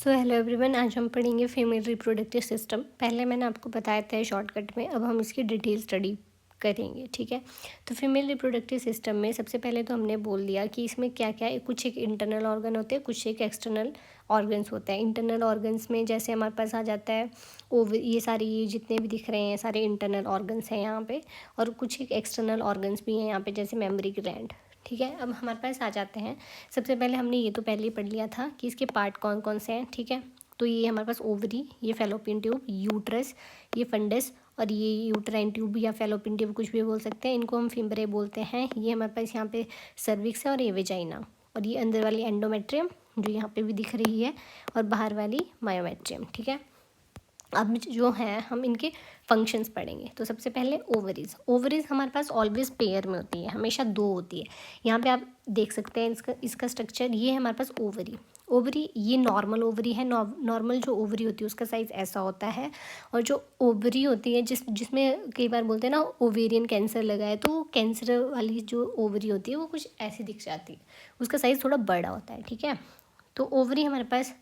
So hello everyone, आज हम पढ़ेंगे फीमेल रिप्रोडक्टिव सिस्टम। पहले मैंने आपको बताया था शॉर्टकट में, अब हम इसकी डिटेल स्टडी करेंगे। ठीक है, तो फीमेल रिप्रोडक्टिव सिस्टम में सबसे पहले तो हमने बोल दिया कि इसमें क्या क्या है। कुछ एक इंटरनल ऑर्गन होते हैं, कुछ एक एक्सटर्नल ऑर्गन्स होते हैं। इंटरनल ऑर्गन्स में जैसे हमारे पास आ जाता है ये सारे ये जितने भी दिख रहे हैं सारे इंटरनल ऑर्गन्स हैं यहाँ पे, और कुछ एक एक्सटर्नल ऑर्गन्स भी हैं यहाँ पे, जैसे मेमोरी ग्लैंड। ठीक है, अब हमारे पास आ जाते हैं। सबसे पहले हमने ये तो पहले ही पढ़ लिया था कि इसके पार्ट कौन कौन से हैं। ठीक है, तो ये हमारे पास ओवरी, ये फेलोपियन ट्यूब, यूट्रस, ये फंडस, और ये यूट्राइन ट्यूब या फेलोपियन ट्यूब कुछ भी बोल सकते हैं। इनको हम फिम्बरे बोलते हैं। ये हमारे पास यहाँ पे सर्विक्स है, और ये वेजाइना, और ये अंदर वाली एंडोमेट्रियम जो यहाँ पे भी दिख रही है, और बाहर वाली मायोमेट्रियम। ठीक है, अब जो है हम इनके फंक्शंस पढ़ेंगे। तो सबसे पहले ओवरीज। ओवरीज हमारे पास ऑलवेज पेयर में होती है, हमेशा दो होती है। यहाँ पे आप देख सकते हैं इसका स्ट्रक्चर। ये है हमारे पास ओवरी। ओवरी ये नॉर्मल ओवरी है। नॉर्मल जो ओवरी होती है उसका साइज़ ऐसा होता है, और जो ओवरी होती है जिसमें कई बार बोलते हैं ना ओवेरियन कैंसर लगा है, तो कैंसर वाली जो ओवरी होती है वो कुछ ऐसी दिख जाती है, उसका साइज़ थोड़ा बड़ा होता है। ठीक है, तो ओवरी हमारे पास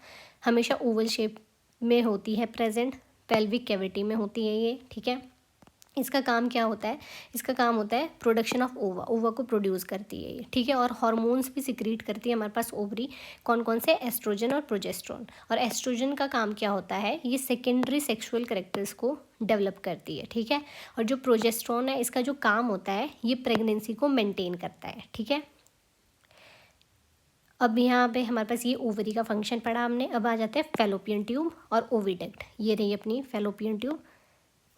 हमेशा ओवल शेप में होती है, प्रेजेंट पेल्विक कैविटी में होती है ये। ठीक है, इसका काम क्या होता है? इसका काम होता है प्रोडक्शन ऑफ ओवा। ओवा को प्रोड्यूस करती है ये। ठीक है, और हार्मोन्स भी सिक्रीट करती है हमारे पास ओवरी। कौन कौन से? एस्ट्रोजन और प्रोजेस्ट्रॉन। और एस्ट्रोजन का काम क्या होता है? ये सेकेंडरी सेक्सुअल कैरेक्टर्स को डेवलप करती है। ठीक है, और जो प्रोजेस्ट्रॉन है इसका जो काम होता है ये प्रेगनेंसी को मेंटेन करता है। ठीक है, अब यहाँ पे हमारे पास ये ओवरी का फंक्शन पढ़ा हमने। अब आ जाते हैं फेलोपियन ट्यूब और ओविडक्ट। ये रही अपनी फेलोपियन ट्यूब,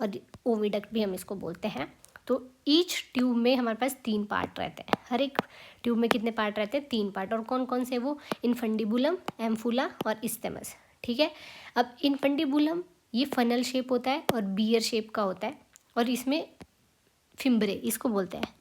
और ओविडक्ट भी हम इसको बोलते हैं। तो ईच ट्यूब में हमारे पास 3 पार्ट रहते हैं। हर एक ट्यूब में कितने पार्ट रहते हैं? 3 पार्ट। और कौन कौन से? वो इनफंडिबुलम, एम्फुला और इस्थेमस। ठीक है, अब इनफंडिबुलम ये फनल शेप होता है और बियर शेप का होता है, और इसमें फिम्ब्रे इसको बोलते हैं।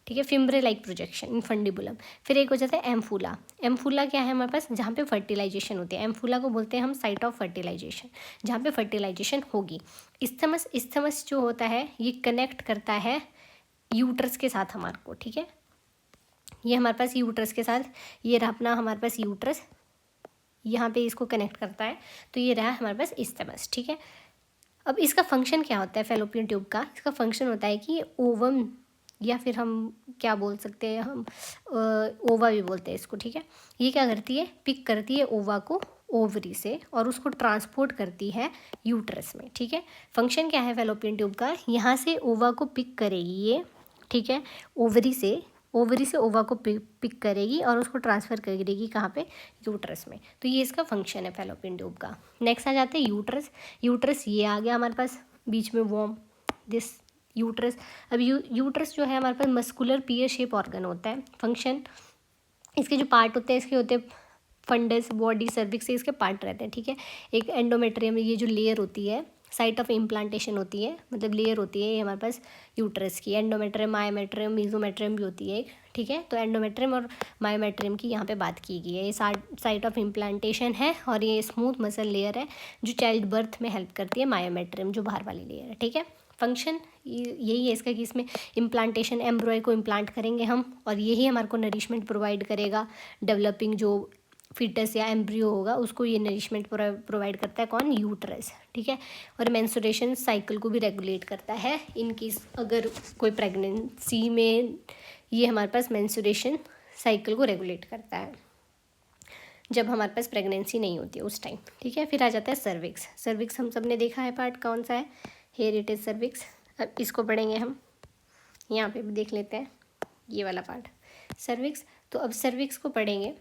ठीक है, फिम्ब्रे लाइक प्रोजेक्शन इनफंडिबुलम। फिर एक हो जाता है एम्फूला। एम्फूला क्या है हमारे पास? जहाँ पे फर्टिलाइजेशन होती है। एम्फूला को बोलते हैं हम साइट ऑफ फर्टिलाइजेशन, जहाँ पे फर्टिलाइजेशन होगी। इस्थमस, इस्थमस जो होता है ये कनेक्ट करता है यूट्रस के साथ हमारे को। ठीक है, ये हमारे पास यूट्रस के साथ, ये रहा अपना हमारे पास यूट्रस, यहाँ पे इसको कनेक्ट करता है। तो ये रहा हमारे पास इस्थमस। ठीक है, अब इसका फंक्शन क्या होता है फेलोपियन ट्यूब का? इसका फंक्शन होता है कि ओवम, या फिर हम क्या बोल सकते हैं, हम ओवा भी बोलते हैं इसको। ठीक है, ये क्या करती है? पिक करती है ओवा को ओवरी से, और उसको ट्रांसपोर्ट करती है यूट्रस में। ठीक है, फंक्शन क्या है फेलोपियन ट्यूब का? यहाँ से ओवा को पिक करेगी ये। ठीक है, ओवरी से ओवा को पिक करेगी और उसको ट्रांसफ़र करेगी कहाँ पे? यूट्रस में। तो ये इसका फंक्शन है फेलोपियन ट्यूब का। नेक्स्ट आ जाते हैं यूट्रस। यूट्रस ये आ गया हमारे पास बीच में, वॉर्म दिस यूट्रस। अब यूट्रस जो है हमारे पास मस्कुलर पियर शेप ऑर्गन होता है। फंक्शन इसके जो पार्ट होते हैं, इसके होते हैं फंडस, बॉडी, सर्विक्स से इसके पार्ट रहते हैं। ठीक है, एक एंडोमेट्रियम, ये जो लेयर होती है साइट ऑफ इम्प्लांटेशन होती है, मतलब लेयर होती है ये हमारे पास यूट्रस की। एंडोमेट्रियम, मायोमेट्रियम, मीजोमेट्रियम भी होती है एक। ठीक है, तो एंडोमेट्रियम और मायोमेट्रियम की यहाँ पे बात की गई है। ये साइट ऑफ इम्प्लांटेशन है, और ये स्मूथ मसल लेयर है जो चाइल्ड बर्थ में हेल्प करती है, मायोमेट्रियम जो बाहर वाली लेयर है। ठीक है, फंक्शन यही है इसका कि इसमें इम्प्लांटेशन, एम्ब्रॉय को इम्प्लांट करेंगे हम, और यही हमारे को नरिशमेंट प्रोवाइड करेगा। डेवलपिंग जो फीटस या एम्ब्रियो होगा उसको ये नरिशमेंट प्रोवाइड करता है। कौन? यूट्रस। ठीक है, और मेंस्ट्रुएशन साइकिल को भी रेगुलेट करता है इन केस अगर कोई प्रेगनेंसी में, ये हमारे पास मेंस्ट्रुएशन साइकिल को रेगुलेट करता है जब हमारे पास प्रेगनेंसी नहीं होती है उस टाइम। ठीक है, फिर आ जाता है सर्विक्स। सर्विक्स हम सब ने देखा है पार्ट कौन सा है, हेयर इट इज सर्विक्स। अब इसको पढ़ेंगे हम, यहाँ पे भी देख लेते हैं ये वाला पार्ट सर्विक्स। तो अब सर्विक्स को पढ़ेंगे।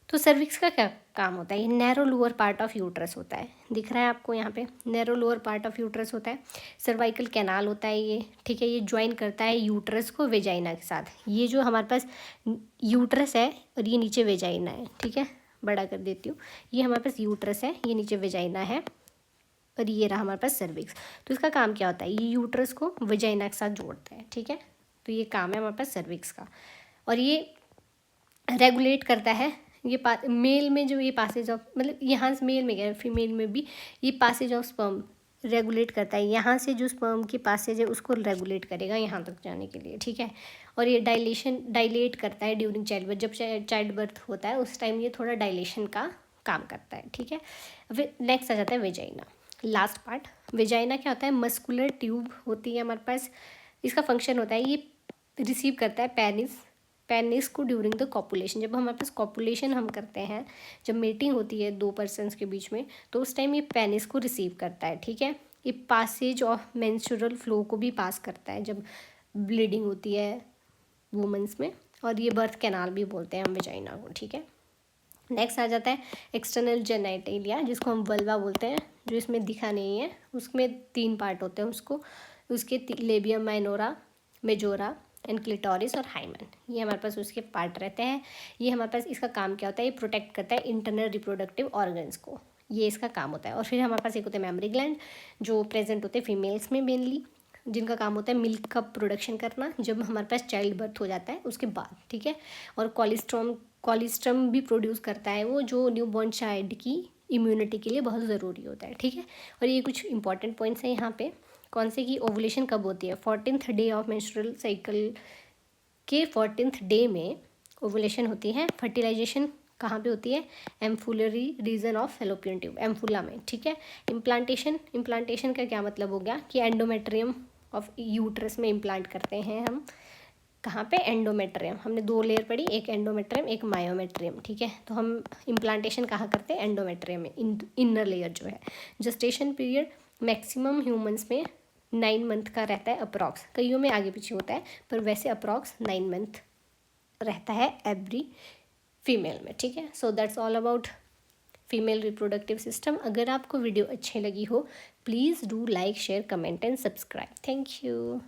तो सर्विक्स का क्या काम होता है? ये narrow lower part of uterus होता है, दिख रहा है आपको यहाँ पे, narrow lower part of uterus होता है। सर्वाइकल कैनाल होता है ये। ठीक है, ये ज्वाइन करता है यूट्रस को वेजाइना के साथ। ये जो हमारे पास यूट्रस है और ये नीचे वेजाइना है। ठीक है, बड़ा कर देती हूँ, ये हमारे पास यूट्रस है, ये नीचे वेजाइना है, और ये रहा हमारे पास सर्विक्स। तो इसका काम क्या होता है? ये यूट्रस को वेजाइना के साथ जोड़ता है। ठीक है, तो ये काम है हमारे पास सर्विक्स का, और ये रेगुलेट करता है ये मेल में जो ये पासेज ऑफ, मतलब यहाँ से मेल में क्या है, फीमेल में भी ये पासेज ऑफ स्पर्म रेगुलेट करता है। यहाँ से जो स्पर्म की पासेज है उसको रेगुलेट करेगा यहाँ तक जाने के लिए। ठीक है, और ये डायलेट करता है ड्यूरिंग चाइल्ड बर्थ। जब चाइल्ड बर्थ होता है उस टाइम ये थोड़ा डायलेशन का काम करता है, ठीक है। फिर नेक्स्ट आ जाता है वेजाइना, लास्ट पार्ट। वेजाइना क्या होता है, मस्कुलर ट्यूब होती है हमारे पास। इसका फंक्शन होता है, ये रिसीव करता है पेनिस को ड्यूरिंग द कॉपुलेशन। जब हमारे पास कॉपुलेशन हम करते हैं, जब मीटिंग होती है दो पर्सन्स के बीच में, तो उस टाइम ये पेनिस को रिसीव करता है, ठीक है। ये पासेज ऑफ मेंस्ट्रुअल फ्लो को भी पास करता है जब ब्लीडिंग होती है वुमेंस में, और ये बर्थ कैनाल भी बोलते हैं हम वेजाइना को, ठीक है। नेक्स्ट आ जाता है एक्सटर्नल जेनाइटेलिया, जिसको हम वल्वा बोलते हैं, जो इसमें दिखा नहीं है। उसमें 3 पार्ट होते हैं उसके labium minora, majora and clitoris और हाइमन, ये हमारे पास उसके पार्ट रहते हैं। ये हमारे पास, इसका काम क्या होता है, ये प्रोटेक्ट करता है इंटरनल रिप्रोडक्टिव ऑर्गन्स को, ये इसका काम होता है। और फिर हमारे पास एक होते हैं मेमरी ग्लैंड, जो प्रेजेंट होते हैं फीमेल्स में मेनली, जिनका काम होता है मिल्क का प्रोडक्शन करना जब हमारे पास चाइल्ड बर्थ हो जाता है उसके बाद, ठीक है। और कोलेस्ट्रम भी प्रोड्यूस करता है वो, जो न्यूबॉर्न चाइल्ड की इम्यूनिटी के लिए बहुत ज़रूरी होता है, ठीक है। और ये कुछ इंपॉर्टेंट पॉइंट्स हैं यहाँ पे, कौन से की ओवुलेशन कब होती है, 14th day of menstrual cycle के 14th डे में ओवुलेशन होती है। फर्टिलाइजेशन कहाँ पे होती है, एम्फुलरी रीजन ऑफ फैलोपियन ट्यूब, एम्फुला में, ठीक है। इम्प्लांटेशन का क्या मतलब हो गया कि एंडोमेट्रियम ऑफ यूट्रस में इम्प्लांट करते हैं हम, कहाँ पे, एंडोमेट्रियम। हमने 2 लेयर पढ़ी, एक एंडोमेट्रियम एक मायोमेट्रियम, ठीक है। तो हम इम्प्लांटेशन कहाँ करते हैं, एंडोमेट्रियम में, इनर लेयर जो है। जस्टेशन पीरियड मैक्सिमम ह्यूमंस में 9 मंथ का रहता है अप्रॉक्स, कईयों में आगे पीछे होता है, पर वैसे अप्रॉक्स 9 मंथ रहता है एवरी फीमेल में, ठीक है। So that's all about female reproductive system. अगर आपको वीडियो अच्छी लगी हो, please do like share comment and subscribe. Thank you.